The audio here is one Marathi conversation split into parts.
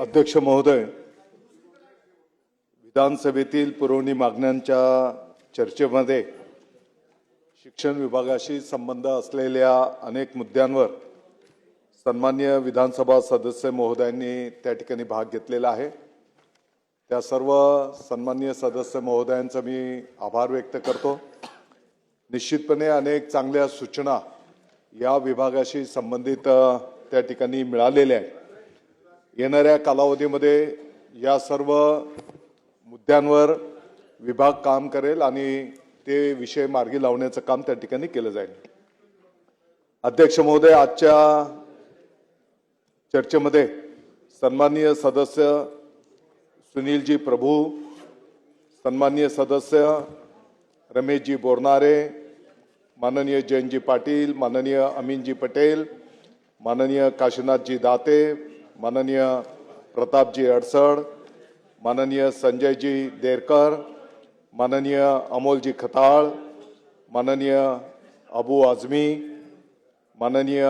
अध्यक्ष महोदय, विधानसभेतील पुरवणी मागण्यांच्या चर्चेमध्ये शिक्षण विभागाशी संबंध असलेल्या अनेक मुद्द्यांवर सन्माननीय विधानसभा सदस्य महोदयांनी त्या ठिकाणी भाग घेतलेला आहे। त्या सर्व सन्माननीय सदस्य महोदयांचा मी आभार व्यक्त करतो। निश्चितपणे अनेक चांगल्या सूचना या विभागाशी संबंधित त्या ठिकाणी मिळालेल्या आहेत। येणाऱ्या कालावधीमध्ये या सर्व मुद्द्यांवर विभाग काम करेल आणि ते विषय मार्गी लावण्याचं काम त्या ठिकाणी केलं जाईल। अध्यक्ष महोदय, आजच्या चर्चेमध्ये सन्माननीय सदस्य सुनीलजी प्रभू, सन्माननीय सदस्य रमेशजी बोरनारे, माननीय जयंतजी पाटील, माननीय अमीनजी पटेल, माननीय काशीनाथजी दाते, माननीय प्रतापजी अडसड, माननीय संजयजी देरकर, माननीय अमोलजी खताळ, माननीय अबू आझमी, माननीय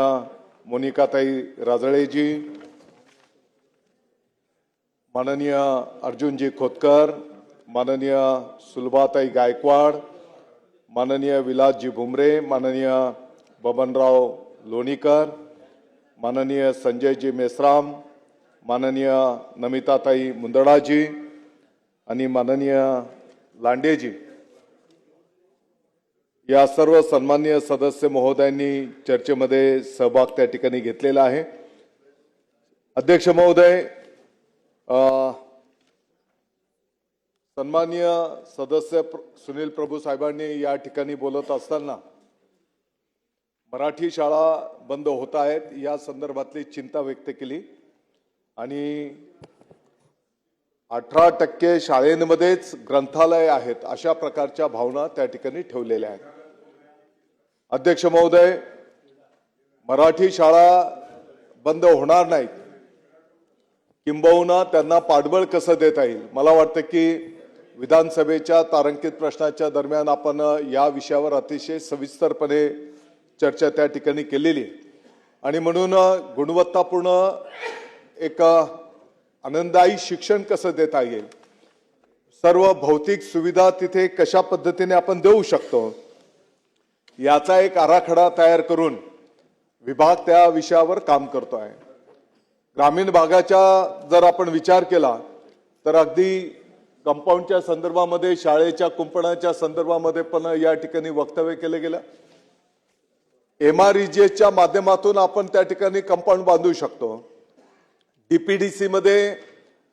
मोनिकाताई राजळेजी, माननीय अर्जुनजी खोतकर, माननीय सुलभाताई गायकवाड, माननीय विलासजी भुमरे, माननीय बबनराव लोणीकर, माननीय संजयजी मेश्राम, माननीय नमिताताई मुंदडाजी आणि माननीय लांडेजी या सर्व सन्माननीय सदस्य महोदयांनी चर्चेमध्ये सहभाग त्या ठिकाणी घेतलेला आहे। अध्यक्ष महोदय, सन्माननीय सदस्य सुनील प्रभू साहेबांनी या ठिकाणी बोलत असताना मराठी शाळा बंद होत आहेत या संदर्भातली चिंता व्यक्त केली आणि 18% शाळेंमध्येच ग्रंथालय आहेत अशा प्रकारच्या भावना त्या ठिकाणी ठेवलेल्या आहेत। अध्यक्ष महोदय, मराठी शाळा बंद होणार नाहीत, किंबहुना त्यांना पाठबळ कसं देता येईल। मला वाटतं की विधानसभेच्या तारांकित प्रश्नाच्या दरम्यान आपण या विषयावर अतिशय सविस्तरपणे चर्चा त्या ठिकाणी केलेली आणि म्हणून गुणवत्तापूर्ण एक आनंददायी शिक्षण कसं देता येईल, सर्व भौतिक सुविधा तिथे कशा पद्धतीने आपण देऊ शकतो याचा एक आराखडा तयार करून विभाग त्या विषयावर काम करतो आहे। ग्रामीण भागाचा जर आपण विचार केला तर अगदी कंपाऊंडच्या संदर्भामध्ये, शाळेच्या कुंपणाच्या संदर्भामध्ये पण या ठिकाणी वक्तव्य केलं गेलं। MREGच्या माध्यमातून आपण त्या ठिकाणी कंपाऊंड बांधू शकतो। DPDC मध्ये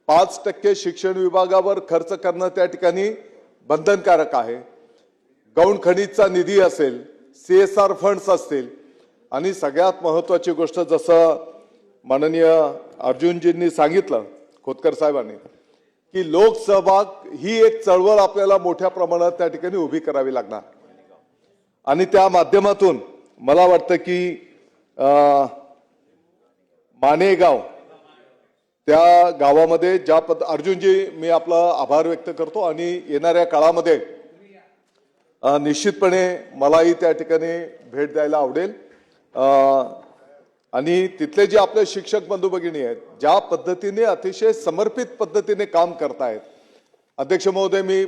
5% शिक्षण विभागावर खर्च करणं त्या ठिकाणी बंधनकारक आहे। गौण खनिजचा निधी असेल, CSR फंड्स असतील आणि सगळ्यात महत्त्वाची गोष्ट जसं माननीय अर्जुनजींनी सांगितलं, खोतकर साहेबांनी, की लोकसहभाग ही एक चळवळ आपल्याला मोठ्या प्रमाणात त्या ठिकाणी उभी करावी लागणार आणि त्या माध्यमातून मला वाटतं की मानेगाव त्या गावामध्ये ज्या अर्जुनजी मी आपला आभार व्यक्त करतो आणि येणाऱ्या काळामध्ये निश्चितपणे मलाही त्या ठिकाणी भेट द्यायला आवडेल आणि तिथले जे आपले शिक्षक बंधू भगिनी आहेत ज्या पद्धतीने अतिशय समर्पित पद्धतीने काम करतायत। अध्यक्ष महोदय, मी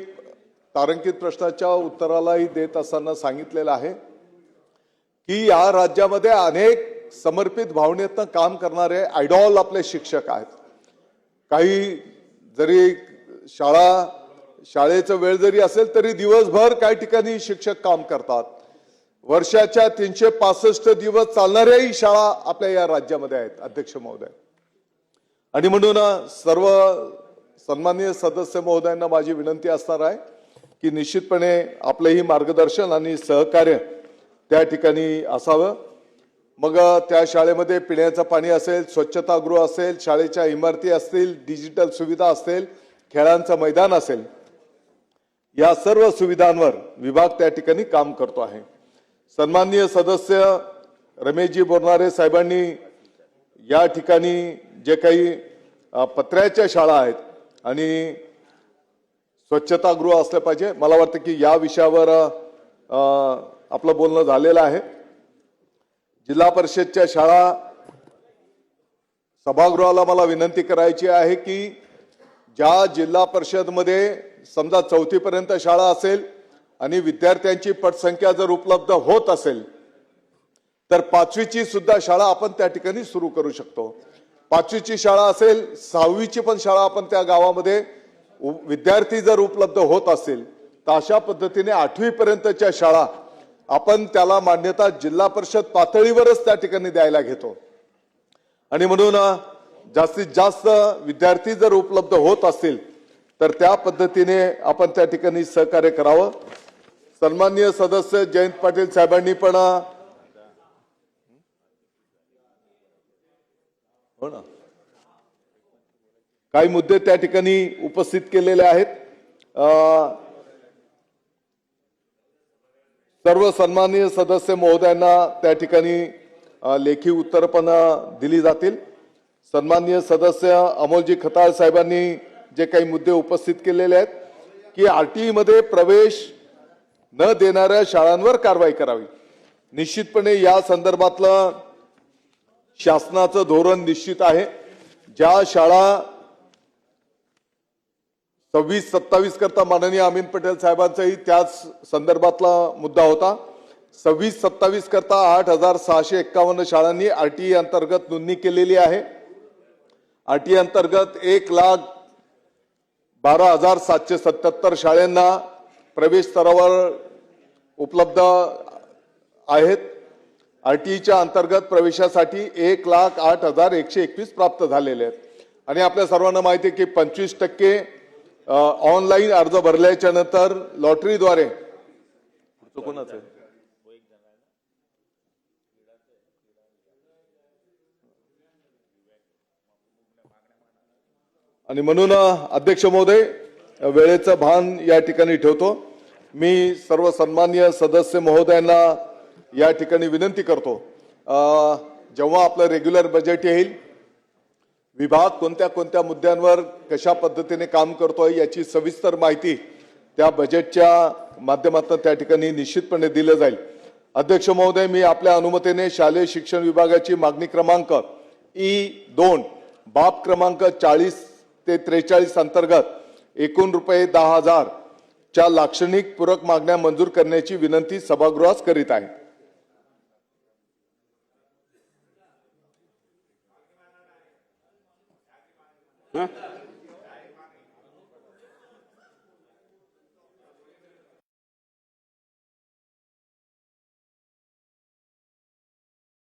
तारांकित प्रश्नाच्या उत्तरालाही देत असताना सांगितलेलं आहे की या राज्यामध्ये अनेक समर्पित भावनेतनं काम करणारे आयडॉल आपले शिक्षक आहेत। काही जरी शाळेचा वेळ जरी असेल तरी दिवसभर काही ठिकाणी शिक्षक काम करतात। वर्षाच्या 365 दिवस चालणाऱ्याही शाळा आपल्या या राज्यामध्ये आहेत अध्यक्ष महोदय आणि म्हणून सर्व सन्माननीय सदस्य महोदयांना माझी विनंती असणार आहे की निश्चितपणे आपलेही मार्गदर्शन आणि सहकार्य त्या ठिकाणी असावं। मग त्या शाळेमध्ये पिण्याचं पाणी असेल, स्वच्छतागृह असेल, शाळेच्या इमारती असतील, डिजिटल सुविधा असतील, खेळांचं मैदान असेल, या सर्व सुविधांवर विभाग त्या ठिकाणी काम करतो आहे। सन्माननीय सदस्य रमेशजी बोरनारे साहेबांनी या ठिकाणी जे काही पत्र्याच्या शाळा आहेत आणि स्वच्छतागृह असलं पाहिजे, मला वाटतं की या विषयावर आपलं बोलणं झालेलं आहे। जिल्हा परिषदच्या शाळा सभागृहाला मला विनंती करायची आहे की ज्या जिल्हा परिषदमध्ये समजा 4थी पर्यंत शाळा असेल आणि विद्यार्थ्यांची पटसंख्या जर उपलब्ध होत असेल तर 5वीची सुद्धा शाळा आपण त्या ठिकाणी सुरू करू शकतो. 5वीची शाळा असेल, 6वीची पण शाळा आपण त्या गावामध्ये विद्यार्थी जर उपलब्ध होत असतील तर अशा पद्धतीने 8वी पर्यंतच्या शाळा आपण त्याला मान्यता जिल्हा परिषद पातळीवरच त्या ठिकाणी द्यायला घेतो. आणि म्हणून जास्तीत जास्त विद्यार्थी जर उपलब्ध होत असतील तर त्या पद्धतीने आपण त्या ठिकाणी सहकार्य करावं. सन्माननीय सदस्य जयंत पाटील साहेबांनी पण हो ना काही मुद्दे त्या ठिकाणी उपस्थित केलेले आहेत. सर्व सन्माननीय सदस्य महोदयांना त्या ठिकाणी लेखी उत्तर पण दिली जातील. सन्माननीय सदस्य अमोलजी खताळ साहेबांनी जे काही मुद्दे उपस्थित केलेले आहेत की आरटीई मध्ये प्रवेश न देणाऱ्या शाळांवर कारवाई करावी. निश्चितपणे या संदर्भातलं शासनाचं धोरण निश्चित आहे. ज्या शाळा 26-27 करता माननीय अमीन पटेल साहेबांचाही त्याच संदर्भातला मुद्दा होता. 26-27 करता 8,651 शाळांनी आरटीई अंतर्गत नोंदणी केलेली आहे. आरटीई अंतर्गत 1,12,777 शाळांना प्रवेश स्तरावर उपलब्ध आहेत. आरटीईच्या अंतर्गत प्रवेशासाठी 1,08,121 प्राप्त झालेले आहेत. आणि आपल्या सर्वांना माहिती आहे की 25% ऑनलाईन अर्ज भरल्याच्या नंतर लॉटरीद्वारे कोणाचं आहे आणि म्हणून अध्यक्ष महोदय वेळेचं भान या ठिकाणी ठेवतो. मी सर्व सन्माननीय सदस्य महोदयांना या ठिकाणी विनंती करतो जेव्हा आपलं रेग्युलर बजेट येईल विभाग कोणत्या कोणत्या मुद्द्यांवर कशा पद्धतीने काम करतोय याची सविस्तर माहिती त्या बजेटच्या माध्यमातून त्या ठिकाणी निश्चितपणे दिलं जाईल. अध्यक्ष महोदय मी आपल्या अनुमतीने शालेय शिक्षण विभागाची मागणी क्रमांक E2 बाब क्रमांक 40 ते 43 अंतर्गत एकूण रुपये 10,000 च्या लाक्षणिक पूरक मागण्या मंजूर करण्याची विनंती सभागृहास करीत आहे.